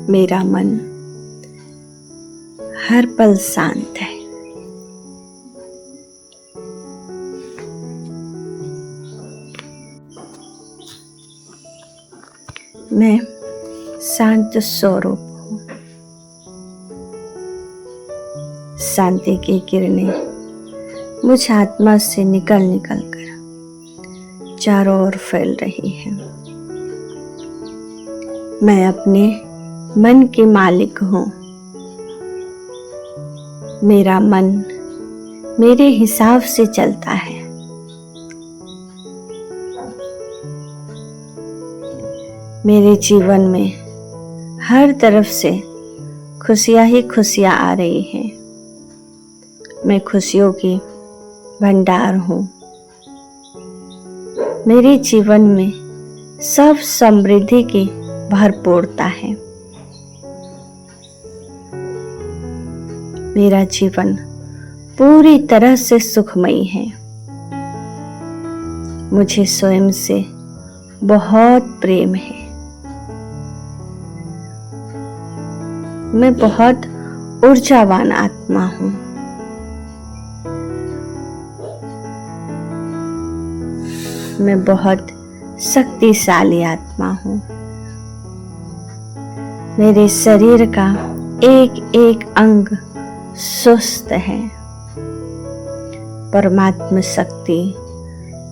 मेरा मन हर पल शांत है। मैं शांत स्वरूप हूँ। शांति की किरणें मुझ आत्मा से निकल कर चारों ओर फैल रही है। मैं अपने मन के मालिक हूँ। मेरा मन मेरे हिसाब से चलता है। मेरे जीवन में हर तरफ से खुशियाँ ही खुशियाँ आ रही हैं। मैं खुशियों की भंडार हूँ। मेरे जीवन में सब समृद्धि की भरपूरता है। मेरा जीवन पूरी तरह से सुखमयी है। मुझे स्वयं से बहुत प्रेम है। मैं बहुत ऊर्जावान आत्मा हूँ। मैं बहुत शक्तिशाली आत्मा हूँ। मेरे शरीर का एक एक अंग स्वस्थ है। परमात्मा शक्ति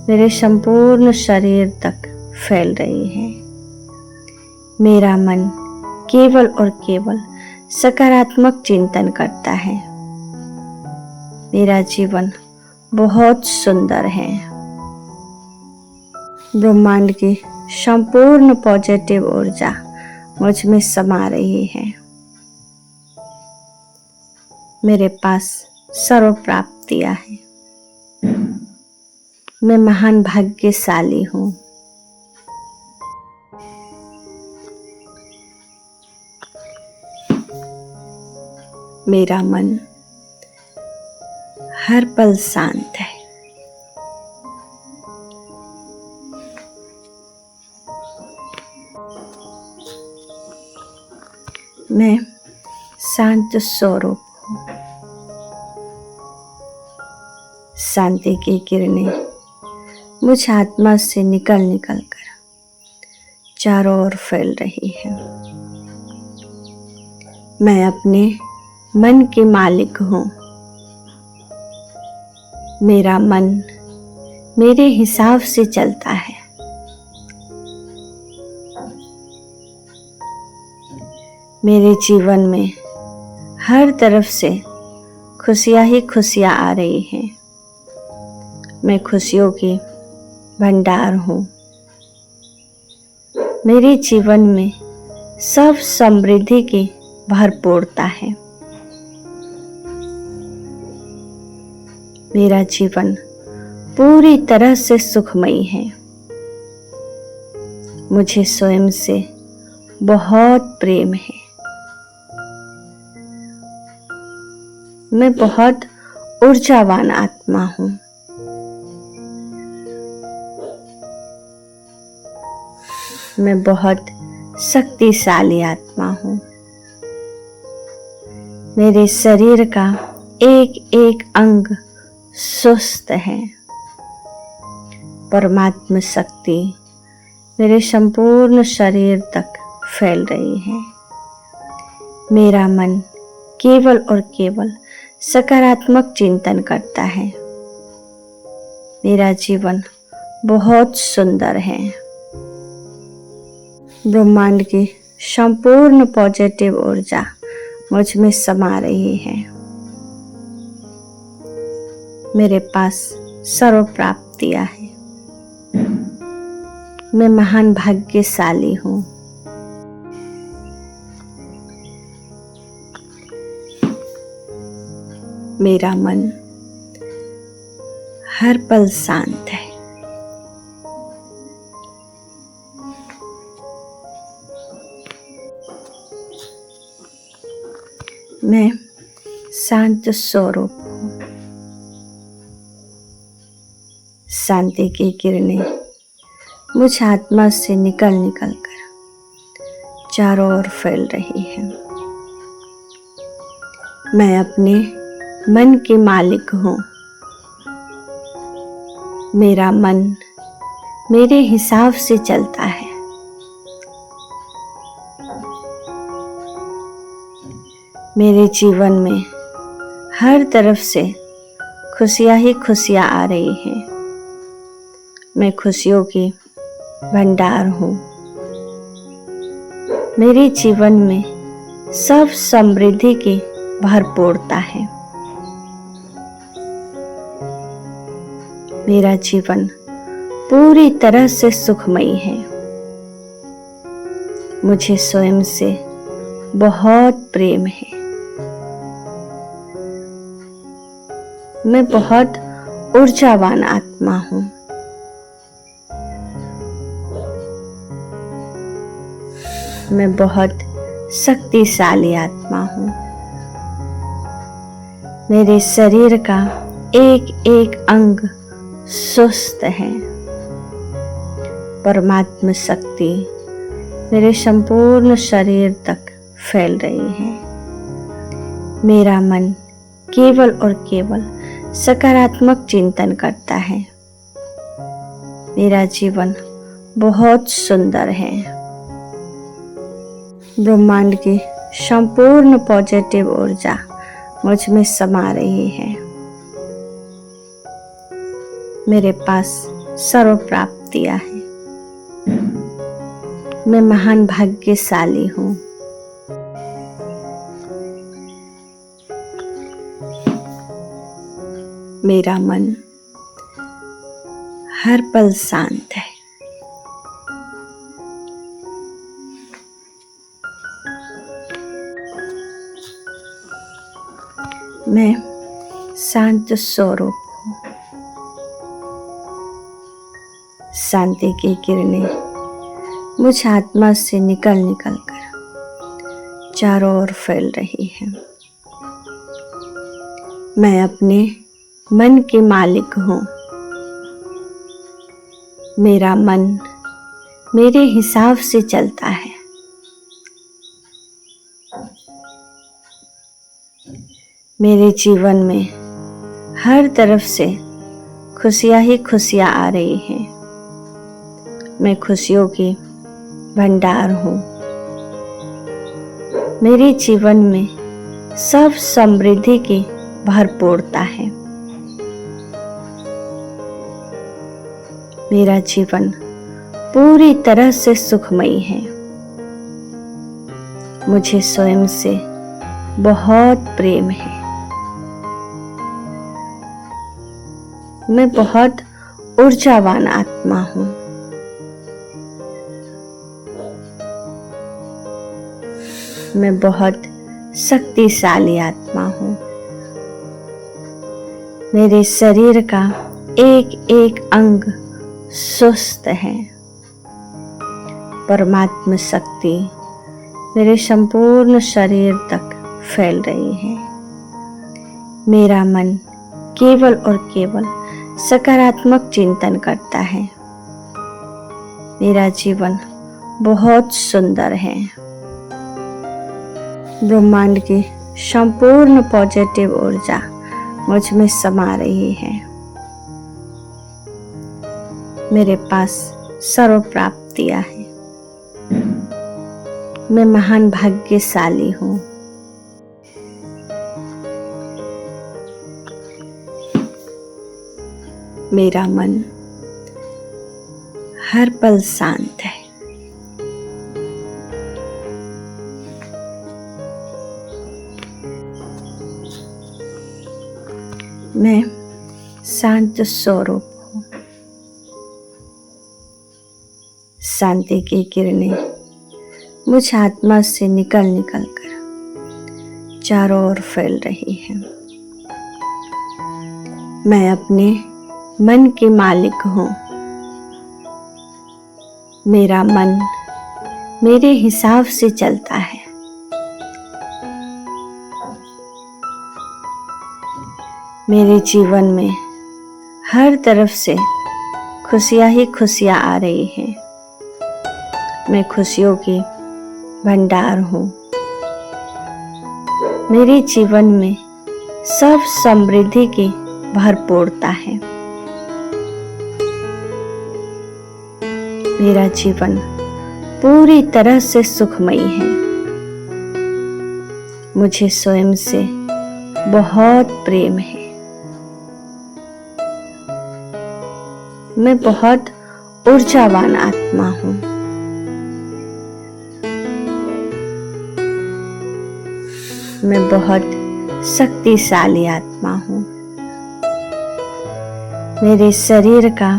मेरे संपूर्ण शरीर तक फैल रही है। मेरा मन केवल और केवल सकारात्मक चिंतन करता है। मेरा जीवन बहुत सुंदर है। ब्रह्मांड की संपूर्ण पॉजिटिव ऊर्जा मुझ में समा रही है। मेरे पास सर्व प्राप्तियां हैं। मैं महान भाग्यशाली हूँ। मेरा मन हर पल शांत है। मैं शांत स्वरूप हूँ। शांति की किरणें मुझ आत्मा से निकल कर चारों ओर फैल रही है। मैं अपने मन के मालिक हूँ। मेरा मन मेरे हिसाब से चलता है। मेरे जीवन में हर तरफ से खुशियाँ ही खुशियाँ आ रही हैं। मैं खुशियों की भंडार हूँ। मेरे जीवन में सब समृद्धि की भरपूरता है। मेरा जीवन पूरी तरह से सुखमयी है। मुझे स्वयं से बहुत प्रेम है। मैं बहुत ऊर्जावान आत्मा हूँ। मैं बहुत शक्तिशाली आत्मा हूँ। मेरे शरीर का एक एक अंग स्वस्थ है। परमात्मा शक्ति मेरे संपूर्ण शरीर तक फैल रही है। मेरा मन केवल और केवल सकारात्मक चिंतन करता है। मेरा जीवन बहुत सुंदर है। ब्रह्मांड की संपूर्ण पॉजिटिव ऊर्जा मुझ में समा रही है। मेरे पास सर्व प्राप्तियां हैं। मैं महान भाग्यशाली हूँ। मेरा मन हर पल शांत है। मैं शांत स्वरूप हूँ। शांति की किरणें मुझ आत्मा से निकल कर चारों ओर फैल रही है। मैं अपने मन की मालिक हूँ। मेरा मन मेरे हिसाब से चलता है। मेरे जीवन में हर तरफ से खुशियाँ ही खुशियाँ आ रही हैं। मैं खुशियों की भंडार हूँ। मेरे जीवन में सब समृद्धि की भरपूरता है। मेरा जीवन पूरी तरह से सुखमयी है। मुझे स्वयं से बहुत प्रेम है। मैं बहुत ऊर्जावान आत्मा हूँ। मैं बहुत शक्तिशाली आत्मा हूँ। मेरे शरीर का एक एक अंग स्वस्थ है। परमात्मा शक्ति मेरे संपूर्ण शरीर तक फैल रही है। मेरा मन केवल और केवल सकारात्मक चिंतन करता है। मेरा जीवन बहुत सुंदर है। ब्रह्मांड की संपूर्ण पॉजिटिव ऊर्जा मुझ में समा रही है। मेरे पास सर्व प्राप्तियां हैं। मैं महान भाग्यशाली हूँ। मेरा मन हर पल शांत है। मैं शांत स्वरूप हूँ। शांति की किरणें मुझ आत्मा से निकल कर चारों ओर फैल रही है। मैं अपने मन की मालिक हूँ। मेरा मन मेरे हिसाब से चलता है। मेरे जीवन में हर तरफ से खुशियाँ ही खुशियाँ आ रही हैं। मैं खुशियों की भंडार हूँ। मेरे जीवन में सब समृद्धि की भरपूरता है। मेरा जीवन पूरी तरह से सुखमयी है। मुझे स्वयं से बहुत प्रेम है। मैं बहुत ऊर्जावान आत्मा हूँ। मैं बहुत शक्तिशाली आत्मा हूँ। मेरे शरीर का एक एक अंग स्वस्थ है। परमात्मा शक्ति मेरे संपूर्ण शरीर तक फैल रही है। मेरा मन केवल और केवल सकारात्मक चिंतन करता है। मेरा जीवन बहुत सुंदर है। ब्रह्मांड की संपूर्ण पॉजिटिव ऊर्जा मुझ में समा रही है। मेरे पास सर्व प्राप्तियां हैं। मैं महान भाग्यशाली हूँ। मेरा मन हर पल शांत है। मैं शांत स्वरूप हूँ। शांति की किरणें मुझ आत्मा से निकल कर चारों ओर फैल रही है। मैं अपने मन की मालिक हूँ। मेरा मन मेरे हिसाब से चलता है। मेरे जीवन में हर तरफ से खुशियाँ ही खुशियाँ आ रही हैं। मैं खुशियों की भंडार हूँ। मेरे जीवन में सब समृद्धि की भरपूरता है। मेरा जीवन पूरी तरह से सुखमयी है। मुझे स्वयं से बहुत प्रेम है। मैं बहुत ऊर्जावान आत्मा हूँ। मैं बहुत शक्तिशाली आत्मा हूँ। मेरे शरीर का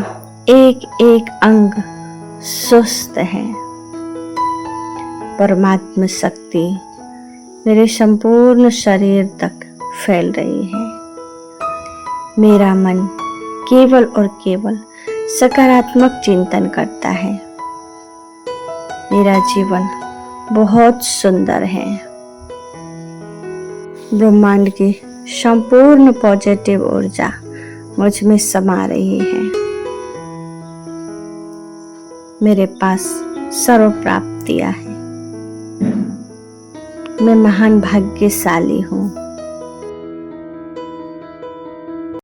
एक एक अंग स्वस्थ है। परमात्मा शक्ति मेरे संपूर्ण शरीर तक फैल रही है। मेरा मन केवल और केवल सकारात्मक चिंतन करता है। मेरा जीवन बहुत सुंदर है। ब्रह्मांड की संपूर्ण पॉजिटिव ऊर्जा मुझ में समा रही है। मेरे पास सर्व प्राप्तियां हैं। मैं महान भाग्यशाली हूँ।